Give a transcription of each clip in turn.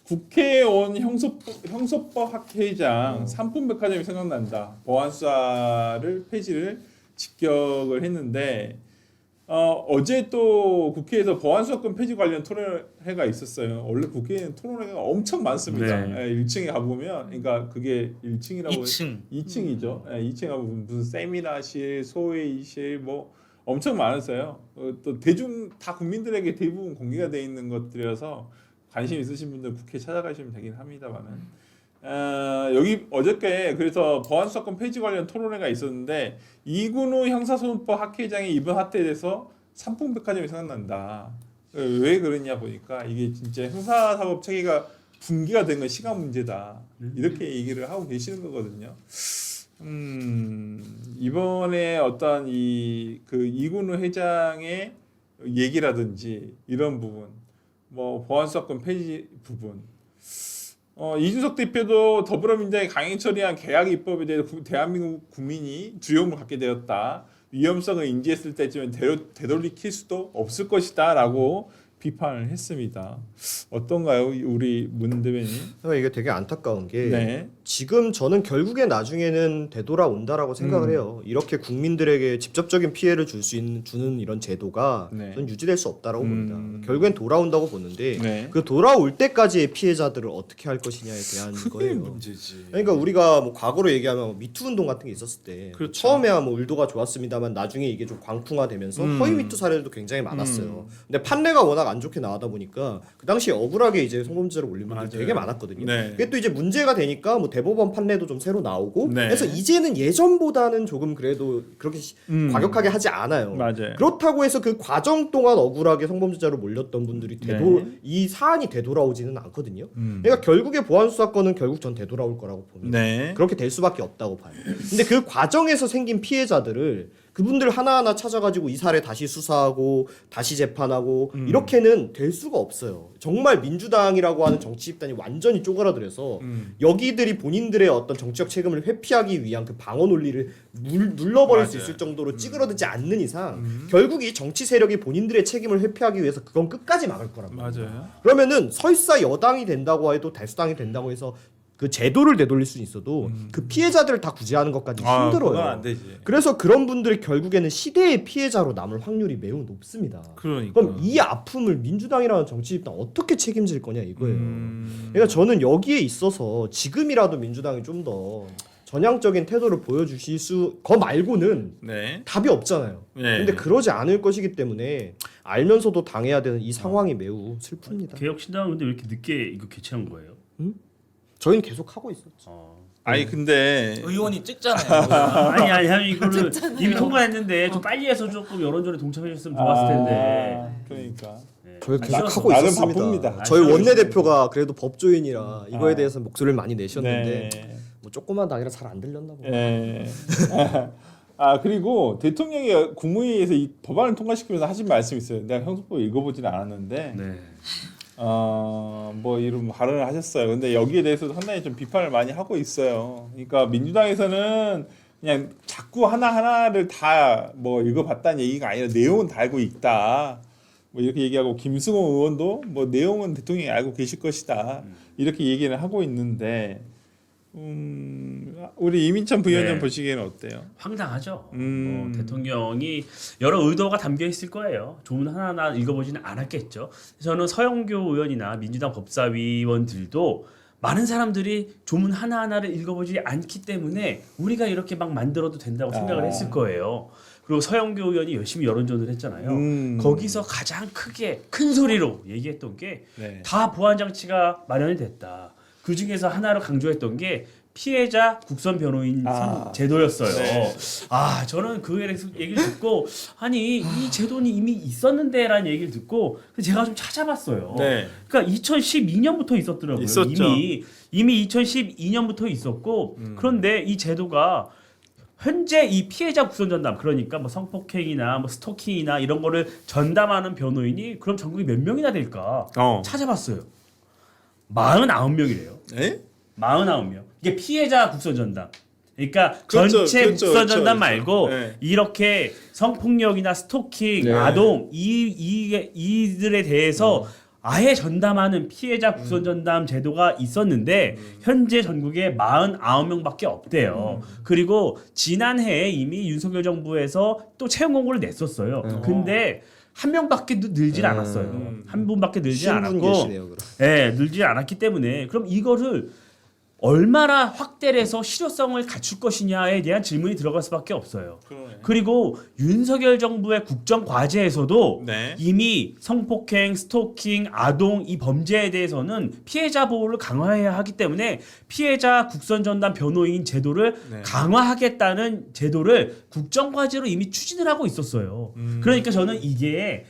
국회의원 형소법 학회장 삼풍백화점이 생각난다. 보안수사를 폐지를 직격을 했는데 어제 또 국회에서 보안수사권 폐지 관련 토론회가 있었어요. 원래 국회에는 토론회가 엄청 많습니다. 네. 1층에 가보면 그러니까 그게 1층이라고 2층이죠. 2층에 가보면 무슨 세미나실, 소회의실 뭐 엄청 많았어요. 또 대중 다 국민들에게 대부분 공개가 돼 있는 것들이라서 관심 있으신 분들 국회 찾아가시면 되긴 합니다만은 여기 어저께 그래서 보안수사권 폐지 관련 토론회가 있었는데 이근우 형사소송법 학회장이 이번 사태에 대해서 삼풍백화점이 생각난다. 왜 그러냐 보니까 이게 진짜 형사사법 체계가 붕괴가 된 건 시간 문제다. 이렇게 얘기를 하고 계시는 거거든요. 이번에 어떤 이근우 회장의 얘기라든지 이런 부분, 뭐 보안수사권 폐지 부분, 이준석 대표도 더불어민주당이 강행 처리한 계약 입법에 대해 대한민국 국민이 두려움을 갖게 되었다. 위험성을 인지했을 때쯤엔 되돌이킬 수도 없을 것이다라고 비판을 했습니다. 어떤가요, 우리 문 대변인? 이게 되게 안타까운 게 네. 지금 저는 결국에 나중에는 되돌아온다라고 생각을 해요. 이렇게 국민들에게 직접적인 피해를 주는 이런 제도가 네. 저는 유지될 수 없다라고 봅니다. 결국엔 돌아온다고 보는데 네. 그 돌아올 때까지의 피해자들을 어떻게 할 것이냐에 대한 그게 거예요. 문제지. 그러니까 우리가 뭐 과거로 얘기하면 미투 운동 같은 게 있었을 때 그렇죠. 처음에야 뭐 의도가 좋았습니다만 나중에 이게 좀 광풍화되면서 허위 미투 사례들도 굉장히 많았어요. 근데 판례가 워낙 안 좋게 나오다 보니까 그 당시에 억울하게 이제 성범죄를 올린 분들 되게 많았거든요. 네. 그게 또 이제 문제가 되니까 뭐 대법원 판례도 좀 새로 나오고 네. 그래서 이제는 예전보다는 조금 그래도 그렇게 과격하게 하지 않아요. 맞아요. 그렇다고 해서 그 과정 동안 억울하게 성범죄자로 몰렸던 분들이 이 사안이 되돌아오지는 않거든요. 그러니까 결국에 보안수사권은 결국 전 되돌아올 거라고 봅니다. 네. 그렇게 될 수밖에 없다고 봐요. 근데 그 과정에서 생긴 피해자들을 그분들 하나하나 찾아가지고 이 사례 다시 수사하고 다시 재판하고 이렇게는 될 수가 없어요. 정말 민주당이라고 하는 정치 집단이 완전히 쪼그라들어서 여기들이 본인들의 어떤 정치적 책임을 회피하기 위한 그 방어 논리를 눌러버릴 수 있을 정도로 찌그러들지 않는 이상 결국 이 정치 세력이 본인들의 책임을 회피하기 위해서 그건 끝까지 막을 거란 말이에요. 맞아요. 그러면은 설사 여당이 된다고 해도 다수당이 된다고 해서 그 제도를 되돌릴 수 있어도 그 피해자들을 다 구제하는 것까지 힘들어요. 그건 안 되지. 그래서 그런 분들이 결국에는 시대의 피해자로 남을 확률이 매우 높습니다. 그러니까. 그럼 이 아픔을 민주당이라는 정치 집단 어떻게 책임질 거냐 이거예요. 그러니까 저는 여기에 있어서 지금이라도 민주당이 좀 더 전향적인 태도를 보여주실 거 말고는 네. 답이 없잖아요. 네. 근데 그러지 않을 것이기 때문에 알면서도 당해야 되는 이 상황이 매우 슬픕니다. 개혁신당은 근데 왜 이렇게 늦게 이거 개최한 거예요? 저희는 계속 하고 있었죠. 아니 근데 의원이 찍잖아요. 아니 이거를 이미 통과했는데 좀 빨리 해서 조금 여론전에 동참해 주셨으면 좋았을 텐데. 그러니까. 저희 계속 나는 하고 나는 있었습니다. 바쁩니다. 저희 나는 원내대표가 그래도 법조인이라 이거에 대해서 목소리를 많이 내셨는데 네. 뭐 조그만 당이라 잘 안 들렸나 보다. 예. 그리고 대통령이 국무회의에서 이 법안을 통과시키면서 하신 말씀이 있어요. 내가 형소법 읽어보지는 않았는데 네. 뭐 이런 발언을 하셨어요. 근데 여기에 대해서도 상당히 좀 비판을 많이 하고 있어요. 그러니까 민주당에서는 그냥 자꾸 하나하나를 다 뭐 읽어봤다는 얘기가 아니라 내용은 다 알고 있다. 뭐 이렇게 얘기하고 김승호 의원도 뭐 내용은 대통령이 알고 계실 것이다. 이렇게 얘기를 하고 있는데 우리 이민찬 부위원장 네. 보시기에는 어때요? 황당하죠. 대통령이 여러 의도가 담겨 있을 거예요. 조문 하나하나 읽어보지는 않았겠죠. 저는 서영교 의원이나 민주당 법사위원들도 많은 사람들이 조문 하나하나를 읽어보지 않기 때문에 우리가 이렇게 막 만들어도 된다고 생각을 했을 거예요. 그리고 서영교 의원이 열심히 여론전을 했잖아요. 거기서 가장 크게 큰 소리로 얘기했던 게 다 보안 장치가 마련이 됐다. 그 중에서 하나로 강조했던 게 피해자 국선 변호인 제도였어요. 네. 저는 그 얘기를 듣고 아니 이 제도는 이미 있었는데라는 얘기를 듣고 제가 좀 찾아봤어요. 네. 그러니까 2012년부터 있었더라고요. 있었죠. 이미 2012년부터 있었고 그런데 이 제도가 현재 이 피해자 국선 전담 그러니까 뭐 성폭행이나 뭐 스토킹이나 이런 거를 전담하는 변호인이 그럼 전국에 몇 명이나 될까 찾아봤어요. 49명이래요. 에? 49명. 이게 피해자 국선 전담. 그러니까 그렇죠, 전체 그렇죠, 국선 전담 그렇죠. 말고 네. 이렇게 성폭력이나 스토킹, 네. 아동 이들에 대해서 아예 전담하는 피해자 국선 전담 제도가 있었는데 현재 전국에 49명밖에 없대요. 그리고 지난해에 이미 윤석열 정부에서 또 채용 공고를 냈었어요. 근데 한 명밖에 늘질 않았어요. 한 분밖에 늘지 않았고, 예, 늘지 않았기 때문에 그럼 이거를 얼마나 확대를 해서 실효성을 갖출 것이냐에 대한 질문이 들어갈 수밖에 없어요. 그러네. 그리고 윤석열 정부의 국정 과제에서도 네. 이미 성폭행, 스토킹, 아동 이 범죄에 대해서는 피해자 보호를 강화해야 하기 때문에 피해자 국선 전담 변호인 제도를 네. 강화하겠다는 제도를 국정 과제로 이미 추진을 하고 있었어요. 그러니까 저는 이게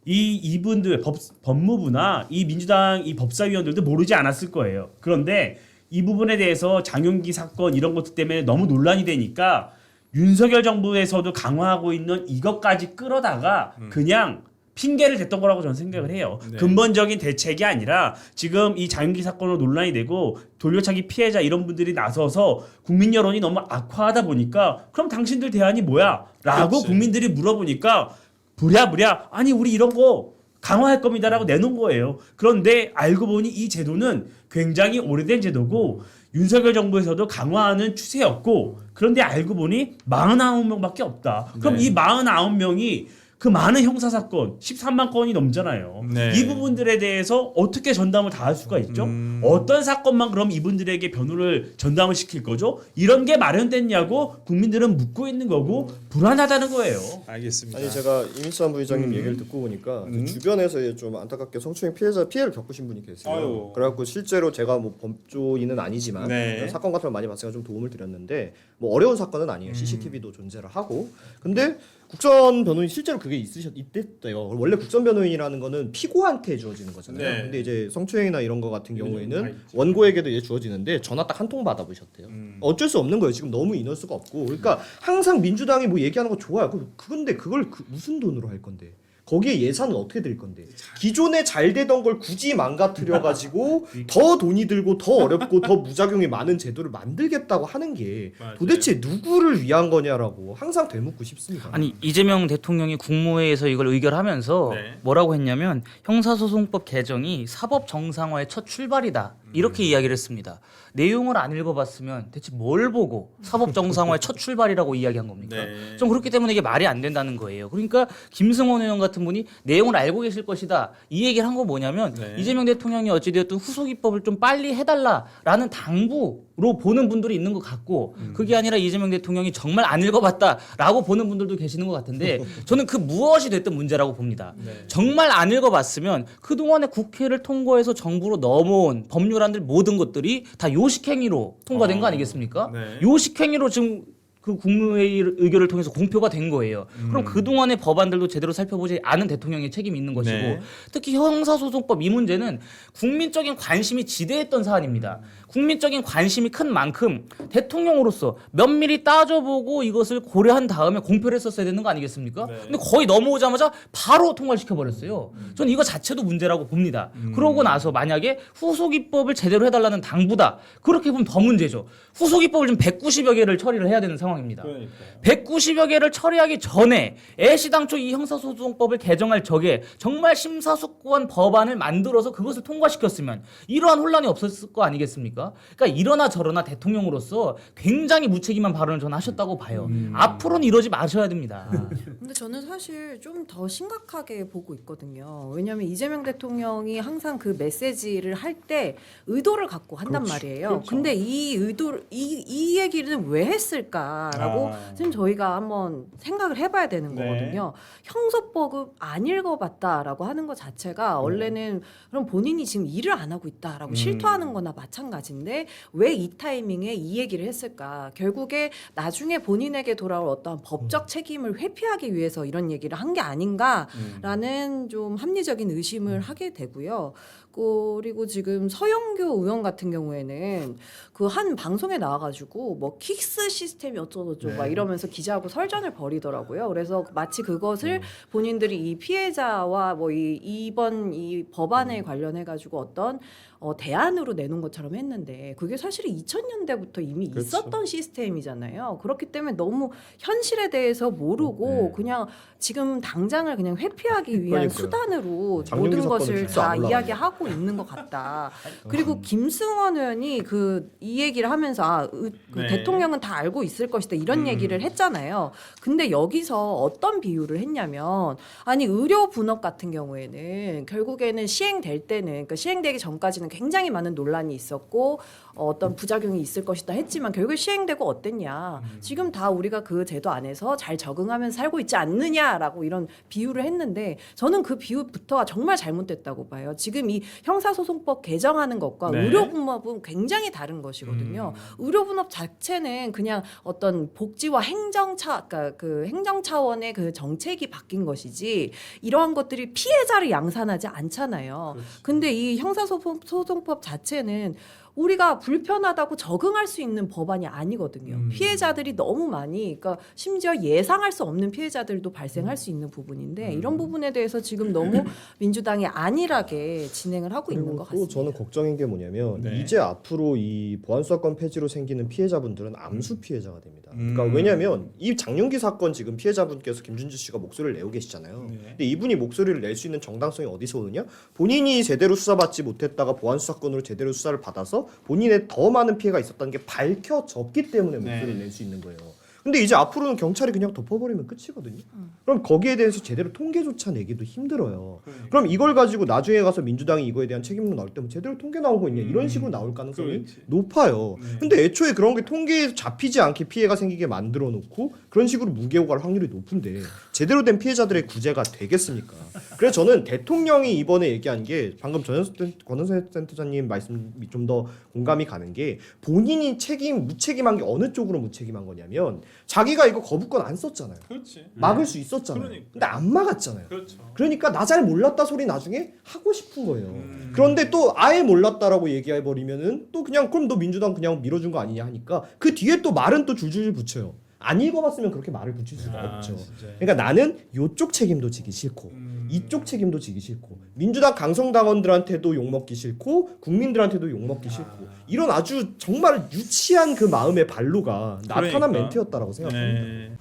이분들 법무부나 이 민주당 이 법사위원들도 모르지 않았을 거예요. 그런데 이 부분에 대해서 장윤기 사건 이런 것들 때문에 너무 논란이 되니까 윤석열 정부에서도 강화하고 있는 이것까지 끌어다가 그냥 핑계를 댔던 거라고 저는 생각을 해요. 네. 근본적인 대책이 아니라 지금 이 장윤기 사건으로 논란이 되고 돌려차기 피해자 이런 분들이 나서서 국민 여론이 너무 악화하다 보니까 그럼 당신들 대안이 뭐야? 라고 그렇지. 국민들이 물어보니까 부랴부랴 아니 우리 이런 거 강화할 겁니다라고 내놓은 거예요. 그런데 알고 보니 이 제도는 굉장히 오래된 제도고 윤석열 정부에서도 강화하는 추세였고 그런데 알고 보니 49명밖에 없다. 그럼 네. 이 49명이 그 많은 형사사건 13만 건이 넘잖아요. 네. 이 부분들에 대해서 어떻게 전담을 다 할 수가 있죠? 어떤 사건만 그럼 이분들에게 변호를 전담을 시킬 거죠? 이런 게 마련됐냐고 국민들은 묻고 있는 거고 불안하다는 거예요. 알겠습니다. 아니 제가 이민찬 부회장님 얘기를 듣고 보니까 주변에서 좀 안타깝게 성추행 피해를 겪으신 분이 계세요. 아유. 그래갖고 실제로 제가 뭐 법조인은 아니지만 네. 사건 같은 걸 많이 봤으니까 좀 도움을 드렸는데 뭐 어려운 사건은 아니에요. CCTV도 존재를 하고 근데 국선 변호인 실제로 그게 있댔대요. 원래 국선 변호인이라는 거는 피고한테 주어지는 거잖아요. 네. 근데 이제 성추행이나 이런 거 같은 다 경우에는 있죠. 원고에게도 이제 주어지는데 전화 딱 한 통 받아보셨대요. 어쩔 수 없는 거예요. 지금 너무 인원수가 없고. 그러니까 항상 민주당이 뭐 얘기하는 거 좋아요. 그건데 그걸 무슨 돈으로 할 건데? 거기에 예산은 어떻게 들 건데? 기존에 잘 되던 걸 굳이 망가뜨려 가지고 더 돈이 들고 더 어렵고 더 무작용이 많은 제도를 만들겠다고 하는 게 맞아요. 도대체 누구를 위한 거냐라고 항상 되묻고 싶습니다. 아니 이재명 대통령이 국무회의에서 이걸 의결하면서 네. 뭐라고 했냐면 형사소송법 개정이 사법 정상화의 첫 출발이다 이렇게 이야기를 했습니다. 내용을 안 읽어봤으면 대체 뭘 보고 사법 정상화의 첫 출발이라고 이야기한 겁니까? 네. 좀 그렇기 때문에 이게 말이 안 된다는 거예요. 그러니까 김승원 의원 같은 분이 내용을 알고 계실 것이다 이 얘기를 한 거 뭐냐면 네. 이재명 대통령이 어찌되었든 후속 입법을 좀 빨리 해달라라는 당부로 보는 분들이 있는 것 같고 그게 아니라 이재명 대통령이 정말 안 읽어봤다라고 보는 분들도 계시는 것 같은데 저는 그 무엇이 됐든 문제라고 봅니다. 네. 정말 안 읽어봤으면 그동안에 국회를 통과해서 정부로 넘어온 법률안들 모든 것들이 다 요식행위로 통과된 거 아니겠습니까? 네. 요식행위로 지금 그 국무회의 의결을 통해서 공표가 된 거예요. 그럼 그동안의 법안들도 제대로 살펴보지 않은 대통령의 책임이 있는 것이고 네. 특히 형사소송법 이 문제는 국민적인 관심이 지대했던 사안입니다. 국민적인 관심이 큰 만큼 대통령으로서 면밀히 따져보고 이것을 고려한 다음에 공표를 했었어야 되는 거 아니겠습니까? 네. 근데 거의 넘어오자마자 바로 통과를 시켜버렸어요. 저는 이거 자체도 문제라고 봅니다. 그러고 나서 만약에 후속 입법을 제대로 해달라는 당부다. 그렇게 보면 더 문제죠. 후속 입법을 좀 190여 개를 처리를 해야 되는 상황입니다. 그러니까요. 190여 개를 처리하기 전에 애시당초 이 형사소송법을 개정할 적에 정말 심사숙고한 법안을 만들어서 그것을 통과시켰으면 이러한 혼란이 없었을 거 아니겠습니까? 그러니까 이러나 저러나 대통령으로서 굉장히 무책임한 발언을 저는 하셨다고 봐요. 앞으로는 이러지 마셔야 됩니다. 근데 저는 사실 좀 더 심각하게 보고 있거든요. 왜냐하면 이재명 대통령이 항상 그 메시지를 할 때 의도를 갖고 한단 말이에요. 그렇죠. 근데 이 의도 이 얘기를 왜 했을까라고 지금 저희가 한번 생각을 해봐야 되는 네. 거거든요. 형사법을 안 읽어봤다라고 하는 것 자체가 원래는 그럼 본인이 지금 일을 안 하고 있다라고 실토하는 거나 마찬가지인데 왜 이 타이밍에 이 얘기를 했을까? 결국에 나중에 본인에게 돌아올 어떤 법적 책임을 회피하기 위해서 이런 얘기를 한 게 아닌가라는 좀 합리적인 의심을 하게 되고요. 그리고 지금 서영교 의원 같은 경우에는 그 한 방송에 나와가지고 뭐 킥스 시스템이 어쩌고저쩌고 네. 막 이러면서 기자하고 설전을 벌이더라고요. 그래서 마치 그것을 본인들이 이 피해자와 뭐 이번 이 법안에 관련해 가지고 어떤 대안으로 내놓은 것처럼 했는데 그게 사실은 2000년대부터 이미 그렇죠. 있었던 시스템이잖아요. 그렇기 때문에 너무 현실에 대해서 모르고 그냥 지금 당장을 그냥 회피하기 위한 그러니까요. 수단으로 장룡기 모든 사건은 것을 진짜 다 안 올라가네요. 이야기하고 있는 것 같다. 그리고 김승원 의원이 이 얘기를 하면서 네. 대통령은 다 알고 있을 것이다 이런 얘기를 했잖아요. 근데 여기서 어떤 비유를 했냐면 아니 의료 분업 같은 경우에는 결국에는 시행될 때는 그러니까 시행되기 전까지는 굉장히 많은 논란이 있었고 어떤 부작용이 있을 것이다 했지만 결국 시행되고 어땠냐. 지금 다 우리가 그 제도 안에서 잘 적응하면서 살고 있지 않느냐라고 이런 비유를 했는데 저는 그 비유부터가 정말 잘못됐다고 봐요. 지금 이 형사소송법 개정하는 것과 네. 의료분업은 굉장히 다른 것이거든요. 의료분업 자체는 그냥 어떤 복지와 그러니까 그 행정 차원의 그 정책이 바뀐 것이지 이러한 것들이 피해자를 양산하지 않잖아요. 근데 이 형사소송법 자체는 우리가 불편하다고 적응할 수 있는 법안이 아니거든요. 피해자들이 너무 많이, 그러니까 심지어 예상할 수 없는 피해자들도 발생할 수 있는 부분인데 이런 부분에 대해서 지금 너무 민주당이 안일하게 진행을 하고 있는 것 또 같습니다. 저는 걱정인 게 뭐냐면 네. 이제 앞으로 이 보안수사권 폐지로 생기는 피해자분들은 암수 피해자가 됩니다. 그러니까 음. 왜냐하면 이 장룡기 사건 지금 피해자분께서 김준지 씨가 목소리를 내고 계시잖아요. 네. 근데 이분이 목소리를 낼 수 있는 정당성이 어디서 오느냐? 본인이 제대로 수사받지 못했다가 보안수사권으로 제대로 수사를 받아서 본인의 더 많은 피해가 있었다는 게 밝혀졌기 때문에 목소리를 낼 수 있는 거예요. 근데 이제 앞으로는 경찰이 그냥 덮어버리면 끝이거든요. 그럼 거기에 대해서 제대로 통계조차 내기도 힘들어요. 그럼 이걸 가지고 나중에 가서 민주당이 이거에 대한 책임론 나올 때 뭐 제대로 통계 나온 거 있냐 이런 식으로 나올 가능성이 그렇지. 높아요. 네. 근데 애초에 그런 게 통계에 잡히지 않게 피해가 생기게 만들어 놓고 그런 식으로 무게고 갈 확률이 높은데 제대로 된 피해자들의 구제가 되겠습니까? 그래서 저는 대통령이 이번에 얘기한 게 방금 권은세 센터장님 말씀이 좀 더 공감이 가는 게 본인이 무책임한 게 어느 쪽으로 무책임한 거냐면 자기가 이거 거부권 안 썼잖아요. 그렇지. 막을 수 있었잖아요. 그러니까. 근데 안 막았잖아요. 그렇죠. 그러니까 나 잘 몰랐다 소리 나중에 하고 싶은 거예요. 그런데 또 아예 몰랐다라고 얘기해 버리면은 또 그냥 그럼 너 민주당 그냥 밀어준 거 아니냐 하니까 그 뒤에 또 말은 또 줄줄 붙여요. 안 읽어봤으면 그렇게 말을 붙일 수가 없죠. 진짜. 그러니까 나는 요쪽 책임도 지기 싫고 이쪽 책임도 지기 싫고 민주당 강성당원들한테도 욕먹기 싫고 국민들한테도 욕먹기 싫고 이런 아주 정말 유치한 그 마음의 발로가 나타난 그러니까. 멘트였다라고 생각합니다. 네.